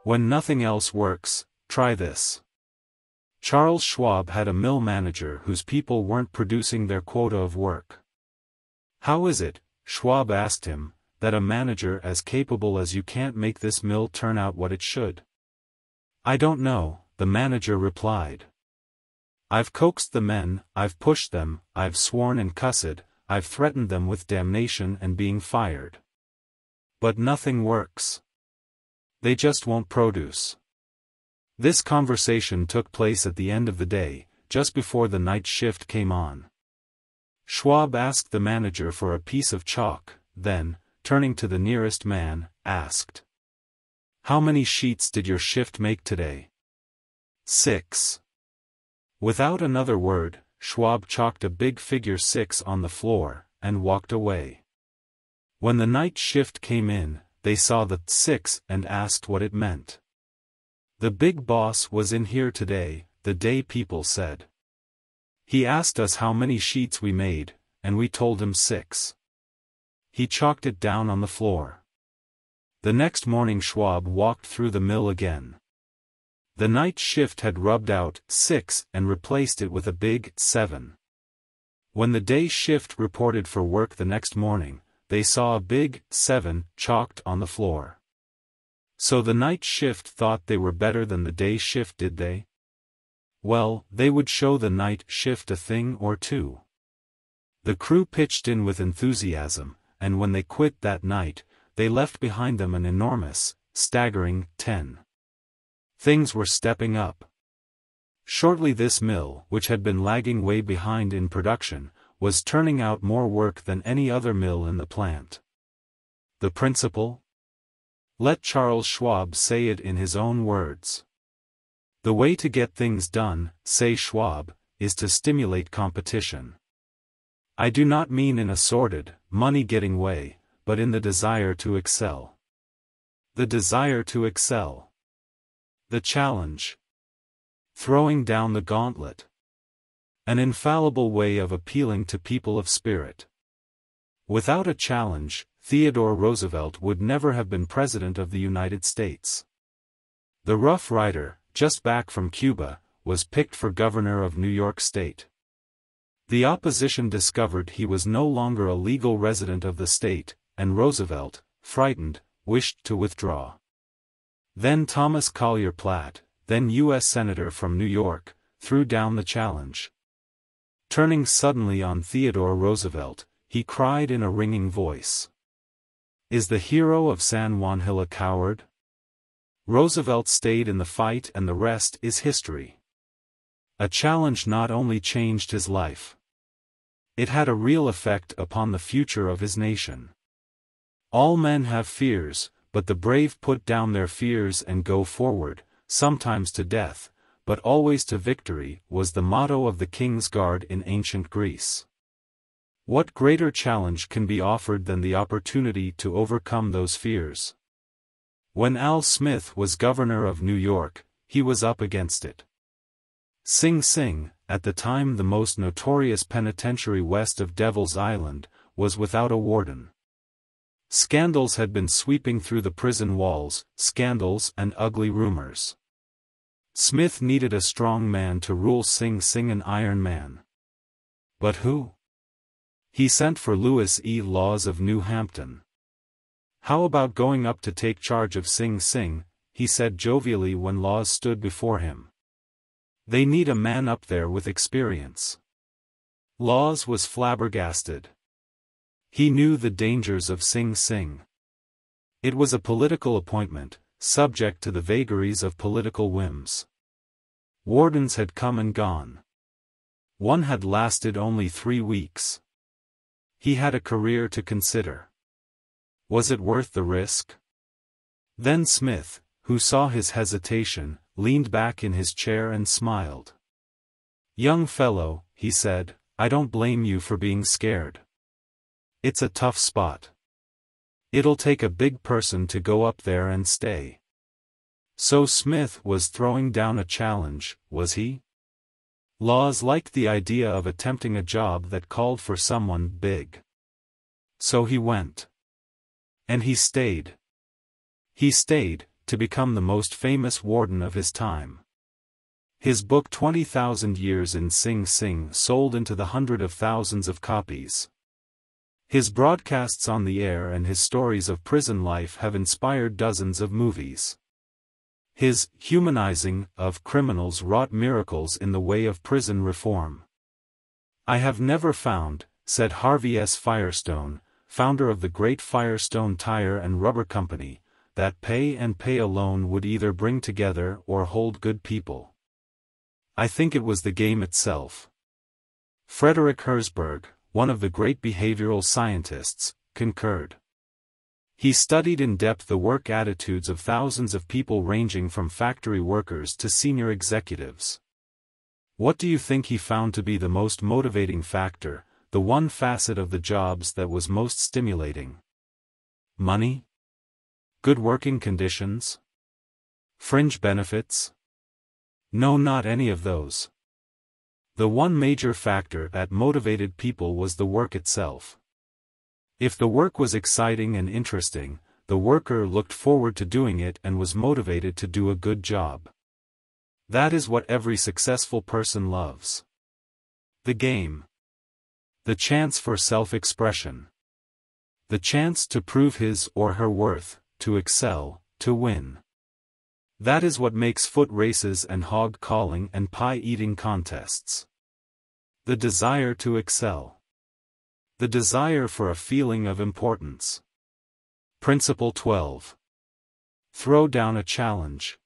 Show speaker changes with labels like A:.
A: When nothing else works, try this. Charles Schwab had a mill manager whose people weren't producing their quota of work. How is it, Schwab asked him, that a manager as capable as you can't make this mill turn out what it should? I don't know, the manager replied. I've coaxed the men, I've pushed them, I've sworn and cussed, I've threatened them with damnation and being fired. But nothing works. They just won't produce. This conversation took place at the end of the day, just before the night shift came on. Schwab asked the manager for a piece of chalk, then, turning to the nearest man, asked, "How many sheets did your shift make today?" 6. Without another word, Schwab chalked a big figure 6 on the floor, and walked away. When the night shift came in, they saw the 6 and asked what it meant. The big boss was in here today, the day people said. He asked us how many sheets we made, and we told him 6. He chalked it down on the floor. The next morning Schwab walked through the mill again. The night shift had rubbed out 6 and replaced it with a big 7. When the day shift reported for work the next morning, they saw a big 7 chalked on the floor. So the night shift thought they were better than the day shift, did they? Well, they would show the night shift a thing or two. The crew pitched in with enthusiasm, and when they quit that night, they left behind them an enormous, staggering 10. Things were stepping up. Shortly this mill, which had been lagging way behind in production, was turning out more work than any other mill in the plant. The principle? Let Charles Schwab say it in his own words. The way to get things done, say Schwab, is to stimulate competition. I do not mean in a sordid, money-getting way, but in the desire to excel. The desire to excel. The challenge. Throwing down the gauntlet. An infallible way of appealing to people of spirit. Without a challenge, Theodore Roosevelt would never have been President of the United States. The Rough Rider, just back from Cuba, was picked for governor of New York State. The opposition discovered he was no longer a legal resident of the state, and Roosevelt, frightened, wished to withdraw. Then Thomas Collier Platt, then U.S. Senator from New York, threw down the challenge. Turning suddenly on Theodore Roosevelt, he cried in a ringing voice, "Is the hero of San Juan Hill a coward?" Roosevelt stayed in the fight and the rest is history. A challenge not only changed his life. It had a real effect upon the future of his nation. All men have fears, but the brave put down their fears and go forward, sometimes to death, but always to victory, was the motto of the King's Guard in ancient Greece. What greater challenge can be offered than the opportunity to overcome those fears? When Al Smith was governor of New York, he was up against it. Sing Sing, at the time the most notorious penitentiary west of Devil's Island, was without a warden. Scandals had been sweeping through the prison walls, scandals and ugly rumors. Smith needed a strong man to rule Sing Sing, an Iron Man. But who? He sent for Lewis E. Laws of New Hampton. "How about going up to take charge of Sing Sing?" he said jovially when Laws stood before him. "They need a man up there with experience." Laws was flabbergasted. He knew the dangers of Sing Sing. It was a political appointment, subject to the vagaries of political whims. Wardens had come and gone. One had lasted only 3 weeks. He had a career to consider. Was it worth the risk? Then Smith, who saw his hesitation, leaned back in his chair and smiled. "Young fellow," he said, "I don't blame you for being scared. It's a tough spot. It'll take a big person to go up there and stay." So Smith was throwing down a challenge, was he? Laws liked the idea of attempting a job that called for someone big. So he went. And he stayed. He stayed, to become the most famous warden of his time. His book 20,000 Years in Sing Sing sold into the hundreds of thousands of copies. His broadcasts on the air and his stories of prison life have inspired dozens of movies. His humanizing of criminals wrought miracles in the way of prison reform. "I have never found," said Harvey S. Firestone, founder of the great Firestone Tire and Rubber Company, "that pay and pay alone would either bring together or hold good people. I think it was the game itself." Frederick Herzberg, one of the great behavioral scientists, concurred. He studied in depth the work attitudes of thousands of people ranging from factory workers to senior executives. What do you think he found to be the most motivating factor, the one facet of the jobs that was most stimulating? Money? Good working conditions? Fringe benefits? No, not any of those. The one major factor that motivated people was the work itself. If the work was exciting and interesting, the worker looked forward to doing it and was motivated to do a good job. That is what every successful person loves. The game. The chance for self-expression. The chance to prove his or her worth, to excel, to win. That is what makes foot races and hog calling and pie-eating contests. The desire to excel. The desire for a feeling of importance. Principle 12. Throw down a challenge.